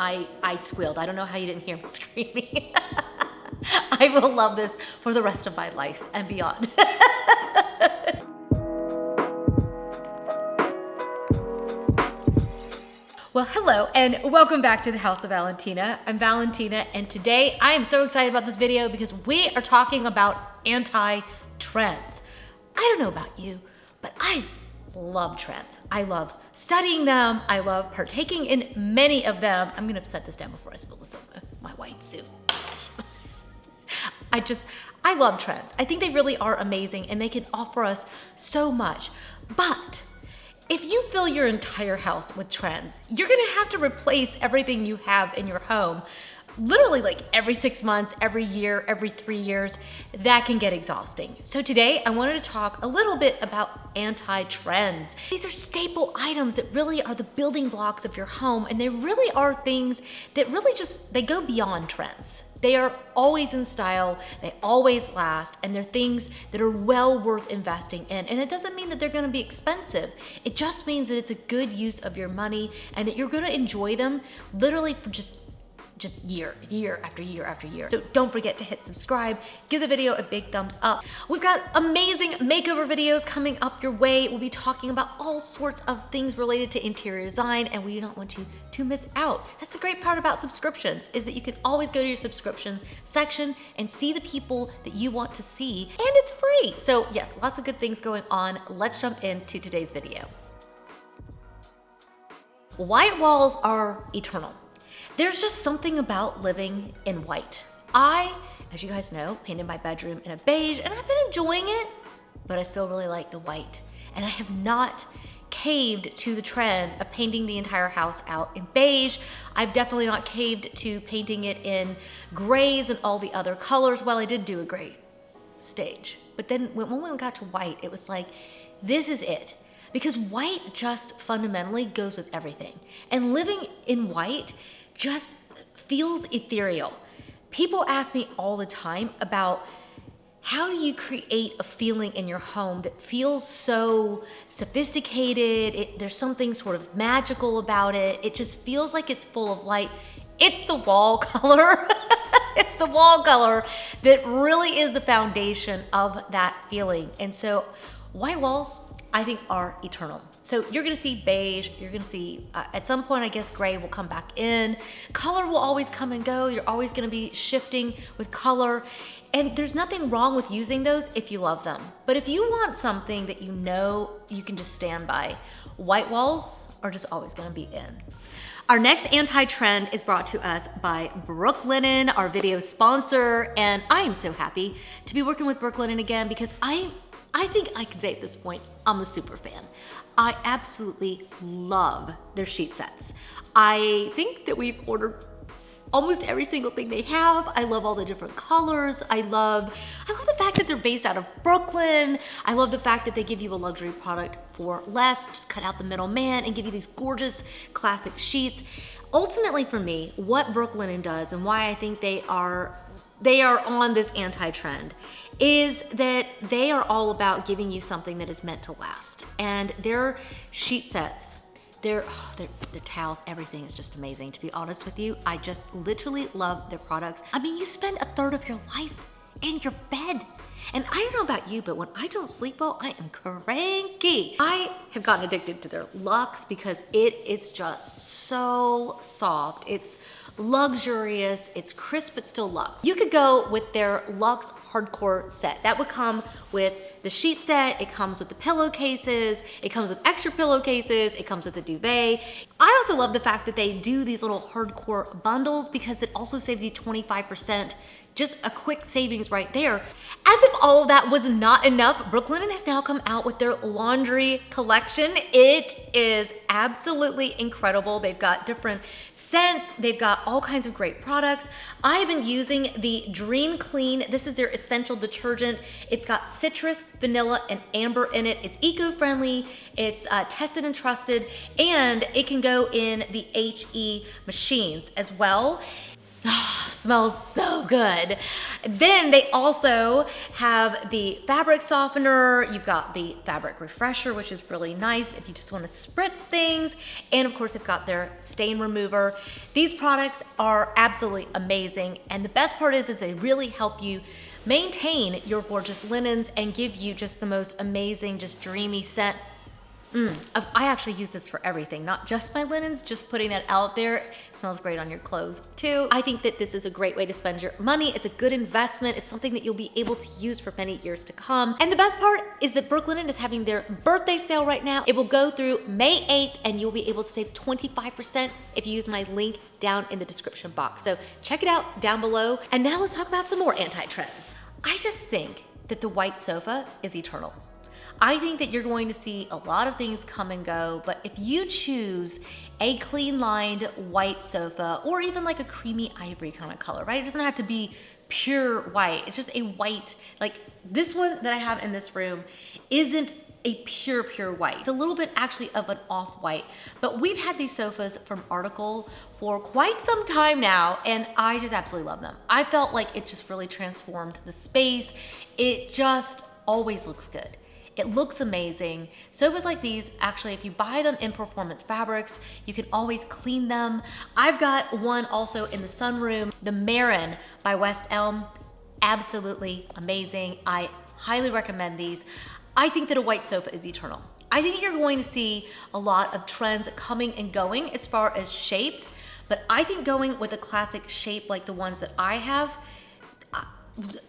I squealed. I don't know how you didn't hear me screaming. I will love this for the rest of my life and beyond. Well, hello and welcome back to the House of Valentina. I'm Valentina, and today I am so excited about this video because we are talking about anti-trends. I don't know about you, but I love trends. I love studying them. I love partaking in many of them. I'm gonna set this down before I spill this on my white suit. I love trends. I think they really are amazing and they can offer us so much. But if you fill your entire house with trends, you're gonna have to replace everything you have in your home literally like every 6 months, every year, every 3 years. That can get exhausting. So today I wanted to talk a little bit about anti-trends. These are staple items that really are the building blocks of your home, and they really are things that really they go beyond trends. They are always in style, they always last, and they're things that are well worth investing in. And it doesn't mean that they're gonna be expensive. It just means that it's a good use of your money and that you're gonna enjoy them literally for just year after year after year. So don't forget to hit subscribe, give the video a big thumbs up. We've got amazing makeover videos coming up your way. We'll be talking about all sorts of things related to interior design, and we don't want you to miss out. That's the great part about subscriptions, is that you can always go to your subscription section and see the people that you want to see, and it's free. So yes, lots of good things going on. Let's jump into today's video. White walls are eternal. There's just something about living in white. I, as you guys know, painted my bedroom in a beige, and I've been enjoying it, but I still really like the white. And I have not caved to the trend of painting the entire house out in beige. I've definitely not caved to painting it in grays and all the other colors. Well, I did do a gray stage, but then when we got to white, it was like, this is it. Because white just fundamentally goes with everything. And living in white just feels ethereal. People ask me all the time about how do you create a feeling in your home that feels so sophisticated, there's something sort of magical about it, it just feels like it's full of light. It's the wall color. It's the wall color that really is the foundation of that feeling. And so white walls, I think, are eternal. So you're gonna see beige, you're gonna see, at some point I guess gray will come back in. Color will always come and go, you're always gonna be shifting with color. And there's nothing wrong with using those if you love them. But if you want something that you know you can just stand by, white walls are just always gonna be in. Our next anti-trend is brought to us by Brooklinen, our video sponsor. And I am so happy to be working with Brooklinen again because I think I can say at this point, I'm a super fan. I absolutely love their sheet sets. I think that we've ordered almost every single thing they have. I love all the different colors. I love the fact that they're based out of Brooklyn. I love the fact that they give you a luxury product for less, just cut out the middleman and give you these gorgeous classic sheets. Ultimately for me, what Brooklinen does and why I think they are on this anti-trend is that they are all about giving you something that is meant to last. And their sheet sets, their towels, everything is just amazing. To be honest with you, I just literally love their products. I mean, you spend a third of your life in your bed. And I don't know about you, but when I don't sleep well, I am cranky. I have gotten addicted to their Luxe because it is just so soft. It's luxurious, it's crisp, but still luxe. You could go with their Luxe Hardcore set. That would come with the sheet set, it comes with the pillowcases, it comes with extra pillowcases, it comes with the duvet. I also love the fact that they do these little hardcore bundles because it also saves you 25%. Just a quick savings right there. As if all of that was not enough, Brooklinen has now come out with their laundry collection. It is absolutely incredible. They've got different scents. They've got all kinds of great products. I've been using the Dream Clean. This is their essential detergent. It's got citrus, vanilla, and amber in it. It's eco-friendly. It's tested and trusted, and it can go in the HE machines as well. Smells so good. Then they also have the fabric softener. You've got the fabric refresher, which is really nice if you just want to spritz things. And of course, they've got their stain remover. These products are absolutely amazing. And the best part is they really help you maintain your gorgeous linens and give you just the most amazing, just dreamy scent. I actually use this for everything, not just my linens, just putting that out there. It smells great on your clothes too. I think that this is a great way to spend your money. It's a good investment. It's something that you'll be able to use for many years to come. And the best part is that Brooklinen is having their birthday sale right now. It will go through May 8th and you'll be able to save 25% if you use my link down in the description box. So check it out down below. And now let's talk about some more anti-trends. I just think that the white sofa is eternal. I think that you're going to see a lot of things come and go, but if you choose a clean lined white sofa or even like a creamy ivory kind of color, right? It doesn't have to be pure white. It's just a white, like this one that I have in this room isn't a pure white. It's a little bit actually of an off-white, but we've had these sofas from Article for quite some time now, and I just absolutely love them. I felt like it just really transformed the space. It just always looks good. It looks amazing. Sofas like these, actually, if you buy them in performance fabrics, you can always clean them. I've got one also in the sunroom, the Marin by West Elm. Absolutely amazing. I highly recommend these. I think that a white sofa is eternal. I think you're going to see a lot of trends coming and going as far as shapes, but I think going with a classic shape like the ones that I have,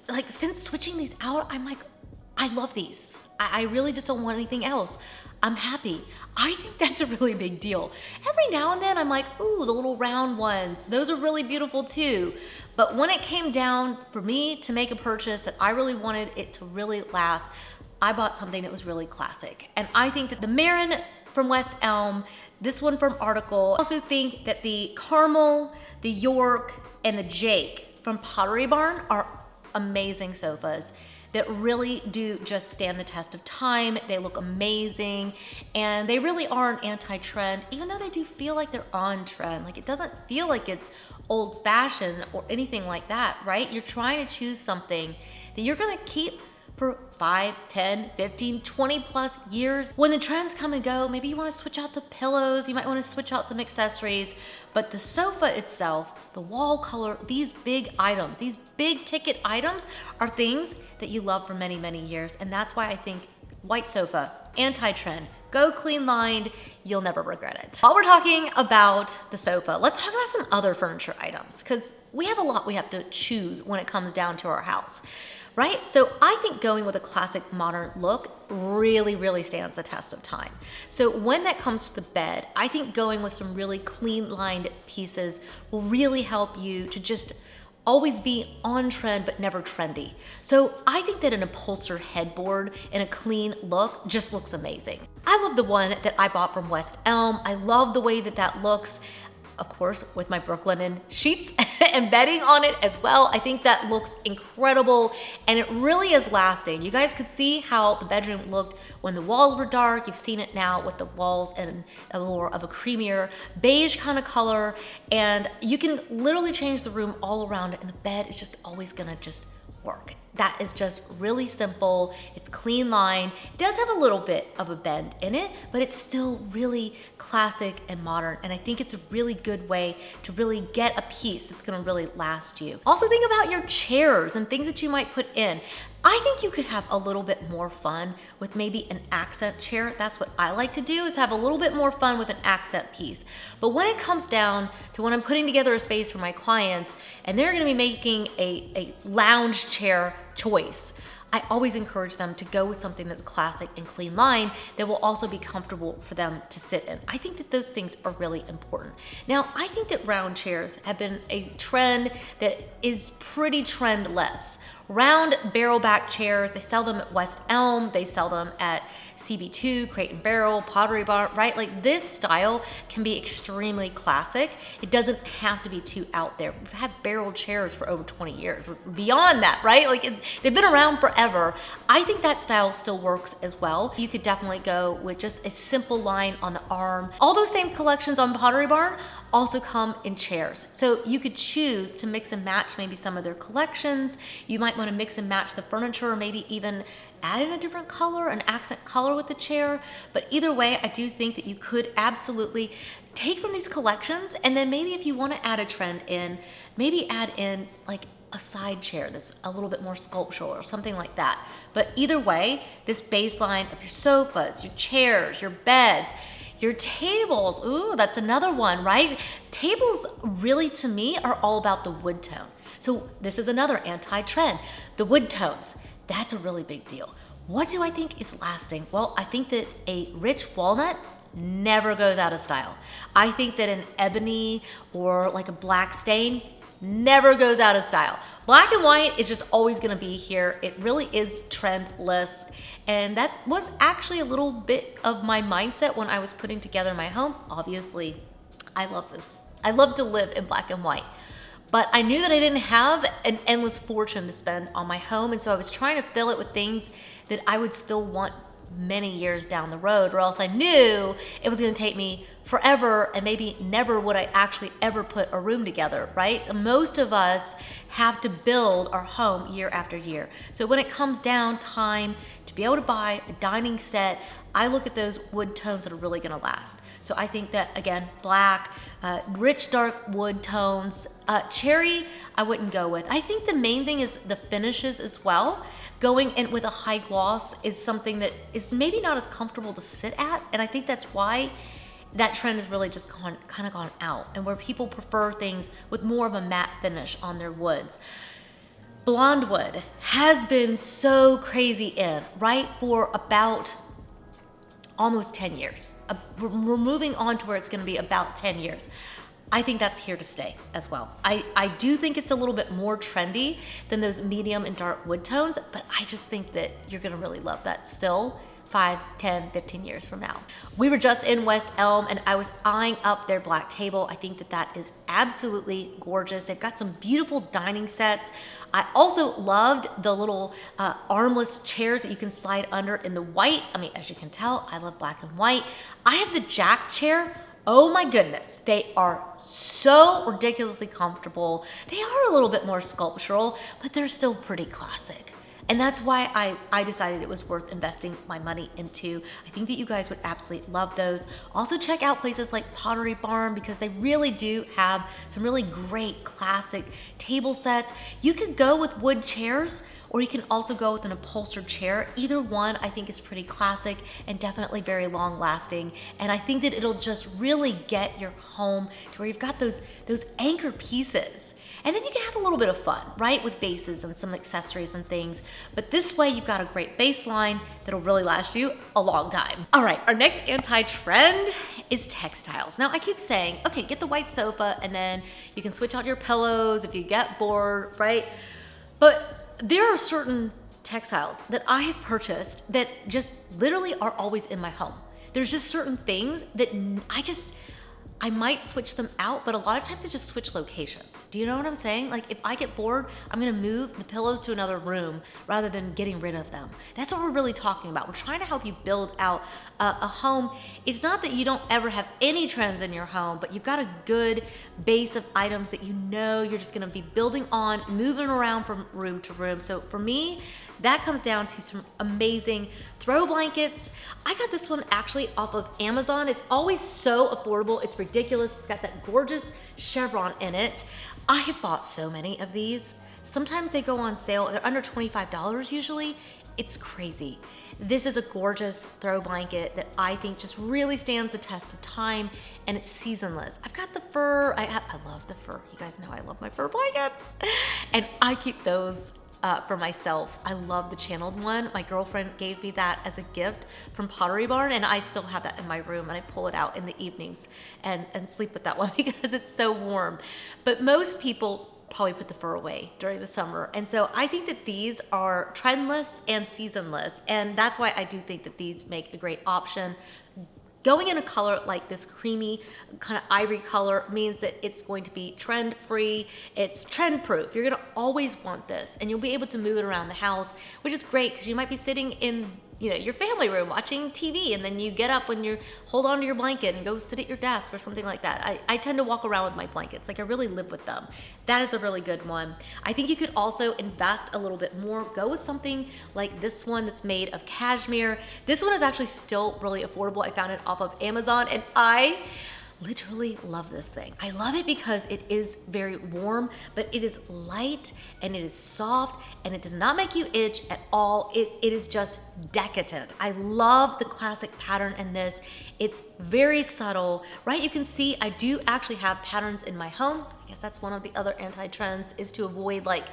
like since switching these out, I'm like, I love these. I really just don't want anything else. I'm happy. I think that's a really big deal. Every now and then I'm like, ooh, the little round ones, those are really beautiful too. But when it came down for me to make a purchase that I really wanted it to really last, I bought something that was really classic. And I think that the Marin from West Elm, this one from Article, I also think that the Caramel, the York, and the Jake from Pottery Barn are amazing sofas that really do just stand the test of time. They look amazing, and they really are an anti-trend, even though they do feel like they're on trend. Like it doesn't feel like it's old-fashioned or anything like that, right? You're trying to choose something that you're gonna keep for 5, 10, 15, 20 plus years. When the trends come and go, maybe you wanna switch out the pillows, you might wanna switch out some accessories, but the sofa itself, the wall color, these big items, these big ticket items are things that you love for many, many years. And that's why I think white sofa, anti-trend, go clean lined, you'll never regret it. While we're talking about the sofa, let's talk about some other furniture items, because we have a lot we have to choose when it comes down to our house. Right? So I think going with a classic modern look really stands the test of time. So when that comes to the bed, I think going with some really clean lined pieces will really help you to just always be on trend but never trendy. So I think that an upholstered headboard in a clean look just looks amazing. I love the one that I bought from West Elm. I love the way that that looks. Of course, with my Brooklinen sheets and bedding on it as well. I think that looks incredible, and it really is lasting. You guys could see how the bedroom looked when the walls were dark. You've seen it now with the walls in a more of a creamier beige kind of color, and you can literally change the room all around it, and the bed is just always gonna just work. That is just really simple. It's clean line. It does have a little bit of a bend in it, but it's still really classic and modern. And I think it's a really good way to really get a piece that's gonna really last you. Also think about your chairs and things that you might put in. I think you could have a little bit more fun with maybe an accent chair. That's what I like to do, is have a little bit more fun with an accent piece. But when it comes down to when I'm putting together a space for my clients and they're gonna be making a lounge chair choice, I always encourage them to go with something that's classic and clean line that will also be comfortable for them to sit in. I think that those things are really important. Now, I think that round chairs have been a trend that is pretty trendless. Round barrel back chairs, they sell them at West Elm, they sell them at CB2, Crate and Barrel, Pottery Barn, right? Like this style can be extremely classic. It doesn't have to be too out there. We've had barrel chairs for over 20 years. Beyond that, right? Like they've been around forever. I think that style still works as well. You could definitely go with just a simple line on the arm. All those same collections on Pottery Barn also come in chairs. So you could choose to mix and match maybe some of their collections. You might want to mix and match the furniture, or maybe even add in a different color, an accent color with the chair. But either way, I do think that you could absolutely take from these collections, and then maybe if you want to add a trend in, maybe add in like a side chair that's a little bit more sculptural or something like that. But either way, this baseline of your sofas, your chairs, your beds, your tables, ooh, that's another one, right? Tables really, to me, are all about the wood tone. So this is another anti-trend. The wood tones, that's a really big deal. What do I think is lasting? Well, I think that a rich walnut never goes out of style. I think that an ebony or like a black stain never goes out of style. Black and white is just always gonna be here. It really is trendless. And that was actually a little bit of my mindset when I was putting together my home. Obviously, I love this. I love to live in black and white. But I knew that I didn't have an endless fortune to spend on my home. And so I was trying to fill it with things that I would still want many years down the road, or else I knew it was gonna take me forever, and maybe never would I actually ever put a room together, right? Most of us have to build our home year after year. So when it comes down time to be able to buy a dining set, I look at those wood tones that are really gonna last. So I think that, again, black, rich dark wood tones, cherry, I wouldn't go with. I think the main thing is the finishes as well. Going in with a high gloss is something that is maybe not as comfortable to sit at, and I think that's why that trend has really just kind of gone out, and where people prefer things with more of a matte finish on their woods. Blonde wood has been so crazy in, right, for about almost 10 years. We're moving on to where it's gonna be about 10 years. I think that's here to stay as well. I do think it's a little bit more trendy than those medium and dark wood tones, but I just think that you're gonna really love that still 5, 10, 15 years from now. We were just in West Elm and I was eyeing up their black table. I think that that is absolutely gorgeous. They've got some beautiful dining sets. I also loved the little armless chairs that you can slide under in the white. I mean, as you can tell, I love black and white. I have the Jack chair. Oh my goodness, they are so ridiculously comfortable. They are a little bit more sculptural, but they're still pretty classic. And that's why I decided it was worth investing my money into. I think that you guys would absolutely love those. Also check out places like Pottery Barn, because they really do have some really great classic table sets. You could go with wood chairs, or you can also go with an upholstered chair. Either one I think is pretty classic and definitely very long lasting. And I think that it'll just really get your home to where you've got those anchor pieces. And then you can have a little bit of fun, right? With vases and some accessories and things. But this way you've got a great baseline that'll really last you a long time. All right, our next anti-trend is textiles. Now I keep saying, okay, get the white sofa and then you can switch out your pillows if you get bored, right? But there are certain textiles that I have purchased that just literally are always in my home. There's just certain things that I might switch them out, but a lot of times I just switch locations. Do you know what I'm saying? Like if I get bored, I'm gonna move the pillows to another room rather than getting rid of them. That's what we're really talking about. We're trying to help you build out a home. It's not that you don't ever have any trends in your home, but you've got a good base of items that you know you're just gonna be building on, moving around from room to room. So for me, that comes down to some amazing throw blankets. I got this one actually off of Amazon. It's always so affordable. It's ridiculous. It's got that gorgeous chevron in it. I have bought so many of these. Sometimes they go on sale. They're under $25 usually. It's crazy. This is a gorgeous throw blanket that I think just really stands the test of time, and it's seasonless. I've got the fur. I love the fur. You guys know I love my fur blankets. And I keep those for myself. I love the channeled one. My girlfriend gave me that as a gift from Pottery Barn, and I still have that in my room, and I pull it out in the evenings and sleep with that one because it's so warm. But most people probably put the fur away during the summer. And so I think that these are trendless and seasonless, and that's why I do think that these make a great option. Going in a color like this creamy kind of ivory color means that it's going to be trend free. It's trend proof. You're gonna always want this, and you'll be able to move it around the house, which is great because you might be sitting in you know, your family room watching TV, and then you get up when you hold on to your blanket and go sit at your desk or something like that. I tend to walk around with my blankets. Like, I really live with them. That is a really good one. I think you could also invest a little bit more. Go with something like this one that's made of cashmere. This one is actually still really affordable. I found it off of Amazon, and I literally love this thing. I love it because it is very warm, but it is light and it is soft and it does not make you itch at all. It is just decadent. I love the classic pattern in this. It's very subtle, right? You can see I do actually have patterns in my home. I guess that's one of the other anti-trends, is to avoid like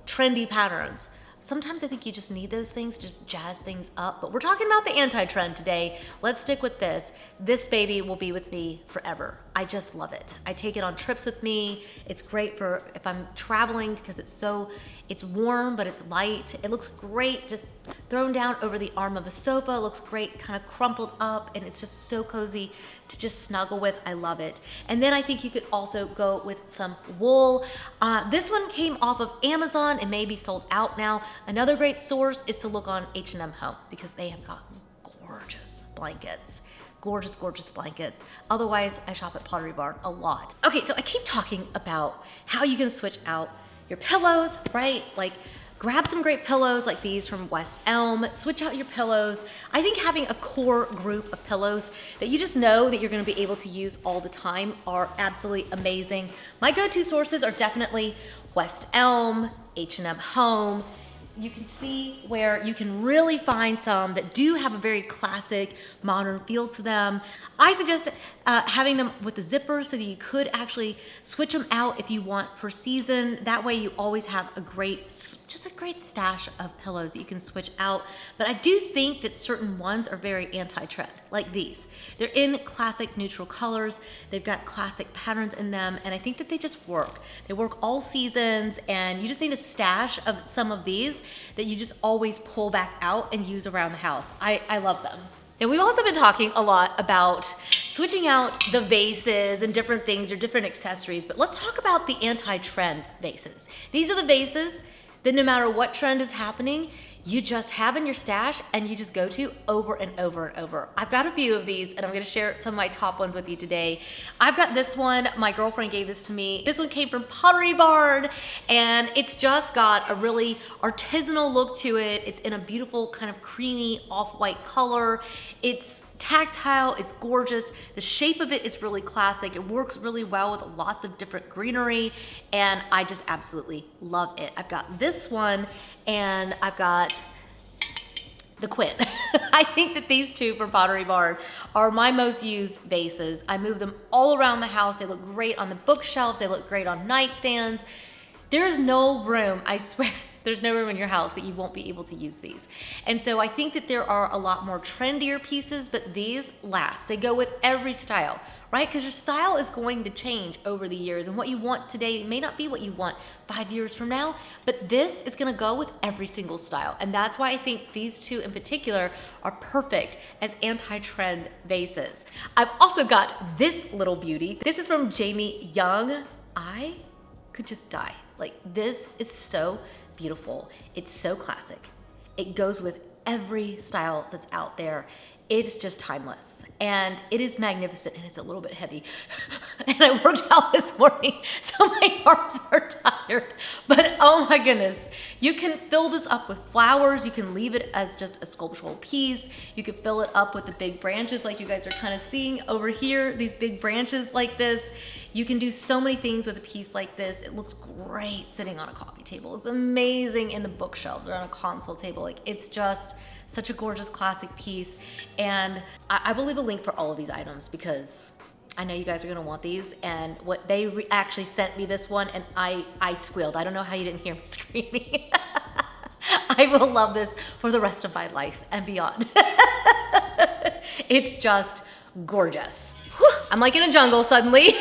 trendy patterns. Sometimes I think you just need those things to just jazz things up, but we're talking about the anti-trend today. Let's stick with this. This baby will be with me forever. I just love it. I take it on trips with me. It's great for if I'm traveling because it's warm, but it's light. It looks great just thrown down over the arm of a sofa. It looks great kind of crumpled up, and it's just so cozy to just snuggle with. I love it. And then I think you could also go with some wool. This one came off of Amazon and may be sold out now. Another great source is to look on H&M Home because they have got gorgeous blankets. Gorgeous, gorgeous blankets. Otherwise, I shop at Pottery Barn a lot. Okay, so I keep talking about how you can switch out your pillows, right? Like, grab some great pillows like these from West Elm, switch out your pillows. I think having a core group of pillows that you just know that you're gonna be able to use all the time are absolutely amazing. My go-to sources are definitely West Elm, H&M Home. You can see where you can really find some that do have a very classic modern feel to them. I suggest having them with the zippers so that you could actually switch them out if you want per season. That way you always have just a great stash of pillows that you can switch out. But I do think that certain ones are very anti-trend, like these. They're in classic neutral colors. They've got classic patterns in them, and I think that they just work. They work all seasons, and you just need a stash of some of these that you just always pull back out and use around the house. I love them. Now, we've also been talking a lot about switching out the vases and different things or different accessories, but let's talk about the anti-trend vases. These are the vases that no matter what trend is happening, you just have in your stash and you just go to over and over and over. I've got a few of these and I'm gonna share some of my top ones with you today. I've got this one, my girlfriend gave this to me. This one came from Pottery Barn, and it's just got a really artisanal look to it. It's in a beautiful kind of creamy off-white color. It's tactile, it's gorgeous. The shape of it is really classic. It works really well with lots of different greenery, and I just absolutely love it. I've got this one, and I've got the Quinn. I think that these two from Pottery Barn are my most used vases. I move them all around the house. They look great on the bookshelves. They look great on nightstands. There's no room, I swear, there's no room in your house that you won't be able to use these. And so I think that there are a lot more trendier pieces, but these last. They go with every style, right? Because your style is going to change over the years, and what you want today may not be what you want 5 years from now, but this is gonna go with every single style. And that's why I think these two in particular are perfect as anti-trend vases. I've also got this little beauty. This is from Jamie Young. I could just die. Like, this is so beautiful. It's so classic. It goes with every style that's out there. It's just timeless, and it is magnificent, and it's a little bit heavy. And I worked out this morning, so my arms are tired, but oh my goodness. You can fill this up with flowers. You can leave it as just a sculptural piece. You can fill it up with the big branches like you guys are kind of seeing over here, these big branches like this. You can do so many things with a piece like this. It looks great sitting on a coffee table. It's amazing in the bookshelves or on a console table. Like, it's just such a gorgeous classic piece. And I will leave a link for all of these items because I know you guys are gonna want these. And what they actually sent me this one, and I squealed. I don't know how you didn't hear me screaming. I will love this for the rest of my life and beyond. It's just gorgeous. Whew, I'm like in a jungle suddenly.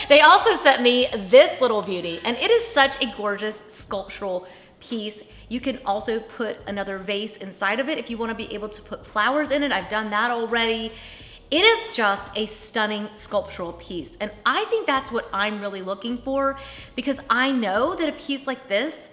They also sent me this little beauty, and it is such a gorgeous sculptural piece. You can also put another vase inside of it if you want to be able to put flowers in it. I've done that already. It is just a stunning sculptural piece, and I think that's what I'm really looking for, because I know that a piece like this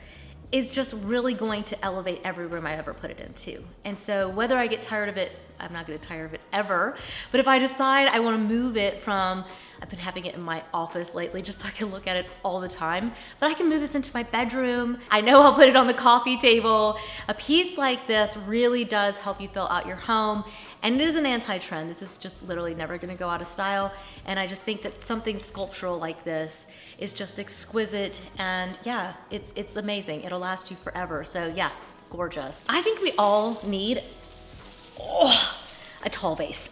is just really going to elevate every room I ever put it into. And so whether I get tired of it, I'm not gonna get tired of it ever, but if I decide I wanna move it from, I've been having it in my office lately just so I can look at it all the time, but I can move this into my bedroom. I know I'll put it on the coffee table. A piece like this really does help you fill out your home, and it is an anti-trend. This is just literally never gonna go out of style, and I just think that something sculptural like this is just exquisite, and yeah, it's amazing. It'll last you forever, so yeah, gorgeous. I think we all need a tall vase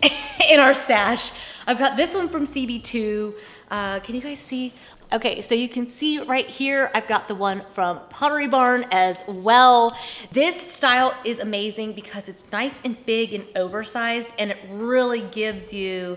in our stash. I've got this one from CB2. Can you guys see? Okay, so you can see right here, I've got the one from Pottery Barn as well. This style is amazing because it's nice and big and oversized, and it really gives you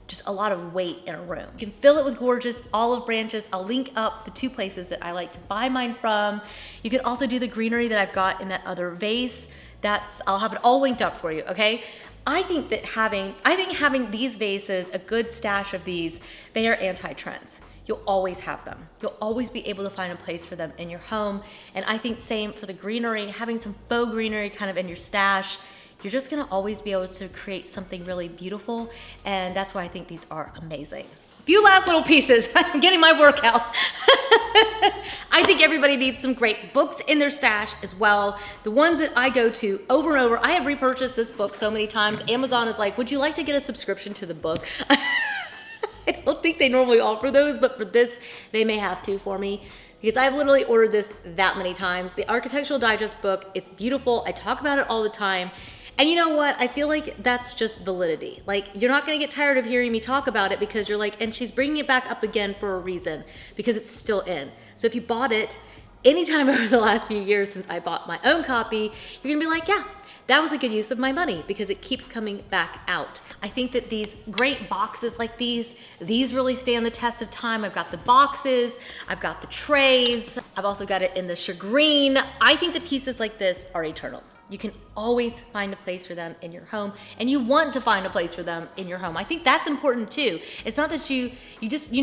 just a lot of weight in a room. You can fill it with gorgeous olive branches. I'll link up the 2 places that I like to buy mine from. You can also do the greenery that I've got in that other vase. I'll have it all linked up for you, okay? I think having these vases, a good stash of these, they are anti-trends. You'll always have them. You'll always be able to find a place for them in your home. And I think same for the greenery, having some faux greenery kind of in your stash, you're just gonna always be able to create something really beautiful. And that's why I think these are amazing. A few last little pieces. I'm getting my workout. I think everybody needs some great books in their stash as well. The ones that I go to over and over, I have repurchased this book so many times. Amazon is like, would you like to get a subscription to the book? I don't think they normally offer those, but for this, they may have to for me, because I've literally ordered this that many times. The Architectural Digest book, it's beautiful. I talk about it all the time. And you know what? I feel like that's just validity. Like, you're not gonna get tired of hearing me talk about it because you're like, and she's bringing it back up again for a reason, because it's still in. So if you bought it anytime over the last few years since I bought my own copy, you're gonna be like, yeah, that was a good use of my money because it keeps coming back out. I think that these great boxes like these really stand the test of time. I've got the boxes, I've got the trays, I've also got it in the shagreen. I think that pieces like this are eternal. You can always find a place for them in your home, and you want to find a place for them in your home. I think that's important too. It's not that you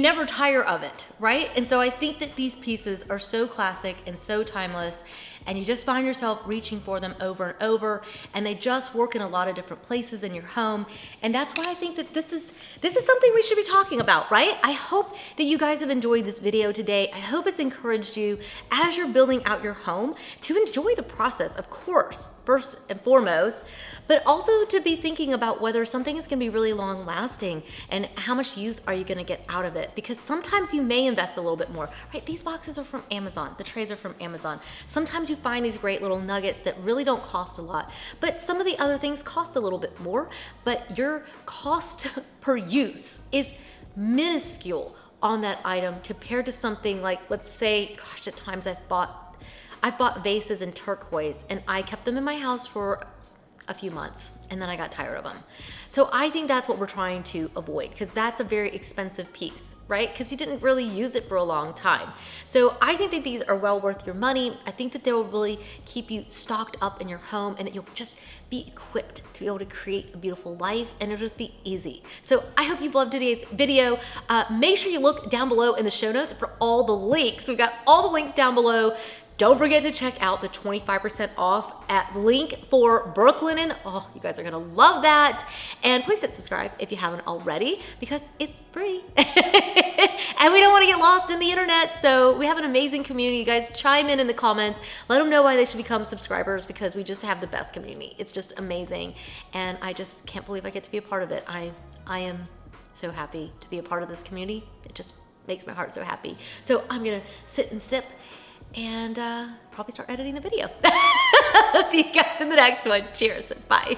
never tire of it, right? And so I think that these pieces are so classic and so timeless, and you just find yourself reaching for them over and over, and they just work in a lot of different places in your home. And that's why I think that this is something we should be talking about, right? I hope that you guys have enjoyed this video today. I hope it's encouraged you as you're building out your home to enjoy the process, of course, first and foremost, but also to be thinking about whether something is gonna be really long lasting and how much use are you gonna get out of it, because sometimes you may invest a little bit more, right? These boxes are from Amazon, the trays are from Amazon. Sometimes you find these great little nuggets that really don't cost a lot, but some of the other things cost a little bit more, but your cost per use is minuscule on that item compared to something like, let's say, gosh, at times I've bought vases in turquoise, and I kept them in my house for a few months, and then I got tired of them. So I think that's what we're trying to avoid, because that's a very expensive piece, right? Because you didn't really use it for a long time. So I think that these are well worth your money. I think that they will really keep you stocked up in your home, and that you'll just be equipped to be able to create a beautiful life, and it'll just be easy. So I hope you've loved today's video. Make sure you look down below in the show notes for all the links. We've got all the links down below. Don't forget to check out the 25% off at link for Brooklinen. Oh, you guys are gonna love that. And please hit subscribe if you haven't already, because it's free. And we don't wanna get lost in the internet, so we have an amazing community. You guys chime in the comments. Let them know why they should become subscribers, because we just have the best community. It's just amazing. And I just can't believe I get to be a part of it. I am so happy to be a part of this community. It just makes my heart so happy. So I'm gonna sit and sip and probably start editing the video. See you guys in the next one. Cheers. Bye.